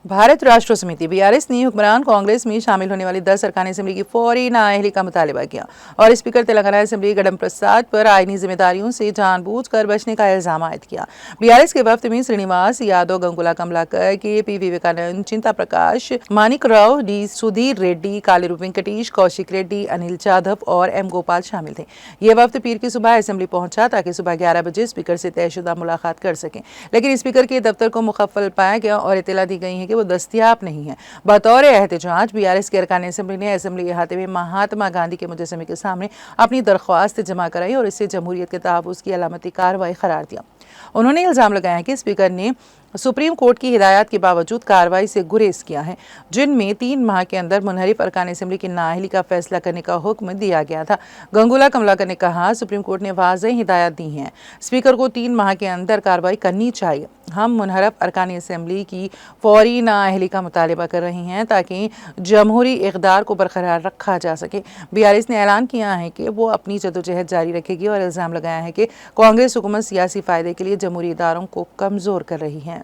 भारत राष्ट्र समिति बीआरएस ने हुक्मरान कांग्रेस में शामिल होने वाली 10 अरकान असेंबली की फौरी नाअहली का मुतालबा किया और स्पीकर तेलंगाना असेंबली गडम प्रसाद पर आईनी जिम्मेदारियों से जानबूझकर बचने का इल्जाम आयद किया। बीआरएस के वफ्द में श्रीनिवास यादव, गंगुला कमलाकर, के.पी. विवेकानंद, चिंता प्रकाश, मानिक राव, डी सुधीर रेड्डी, कालीरू वेंकटेश, कौशिक रेड्डी, अनिल जाधव और एम गोपाल शामिल थे। ये वफ्द पीर की सुबह असेंबली पहुंचा ताकि सुबह 11 बजे स्पीकर से तयशुदा मुलाकात कर सकें, लेकिन स्पीकर के दफ्तर को मुखफ़्फ़ल पाया गया और इत्तला दी गई है कि वो दस्तयाब नहीं है। बतौर एहतजाज बीआरएस के अरकान असेंबली ने असेंबली अहाते में महात्मा गांधी के मुजस्समे के सामने अपनी दरख्वास्त जमा कराई और इसे जमहूरियत के तहफ़्फ़ुज़ की अलामती कार्रवाई करार दिया। उन्होंने इल्ज़ाम लगाया कि स्पीकर ने सुप्रीम कोर्ट की हिदायत के बावजूद कार्रवाई से गुरेज किया है, जिनमें 3 माह के अंदर मुनहरिफ अरकान असेंबली की नाअहली का फैसला करने का हुक्म दिया गया था। गंगुला कमलाकर ने कहा, सुप्रीम कोर्ट ने वाज़ेह हिदायत दी हैं, स्पीकर को 3 माह के अंदर कार्रवाई करनी चाहिए। हम मुनहरिफ अरकान असेंबली की फौरी नाअहली का मुतालबा कर रहे हैं ताकि जमहूरी इक़दार को बरकरार रखा जा सके। बीआरएस ने ऐलान किया है कि वो अपनी जदोजहद जारी रखेगी और इल्ज़ाम लगाया है कि कांग्रेस हुकूमत सियासी फ़ायदे के लिए जमहूरी इदारों को कमज़ोर कर रही है।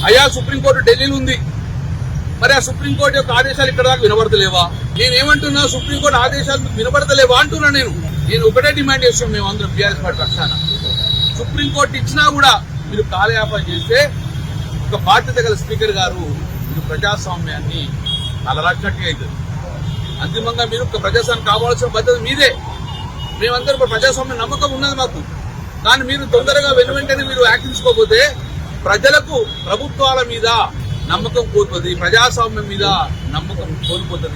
అయ్యా సుప్రీంకోర్టు ఢిల్లీలో ఉంది, మరి ఆ సుప్రీంకోర్టు యొక్క ఆదేశాలు ఇక్కడ దాకా వినబడతలేవా? నేనేమంటున్నా, సుప్రీంకోర్టు ఆదేశాలు మీకు వినబడతలేవా అంటున్నా. నేను ఒకటే డిమాండ్ చేస్తాం, మేమందరం బీఆర్ఎస్ పార్టీ పక్షాన. సుప్రీంకోర్టు ఇచ్చినా కూడా మీరు కాలయాపన చేస్తే ఒక బాధ్యత గల స్పీకర్ గారు మీరు ప్రజాస్వామ్యాన్ని అలరాచినట్టుగా అవుతుంది. అంతిమంగా మీరు ఒక ప్రజాస్వామ్యం కావాల్సిన బాధ్యత మీదే. మేమందరం ప్రజాస్వామ్యం నమ్మకం ఉన్నది మాకు, కానీ మీరు తొందరగా వెనువెంటనే మీరు యాక్ట్ తీసుకోకపోతే ప్రజలకు ప్రభుత్వాల మీద నమ్మకం కోల్పోతుంది, ప్రజాస్వామ్యం మీద నమ్మకం కోల్పోతుంది.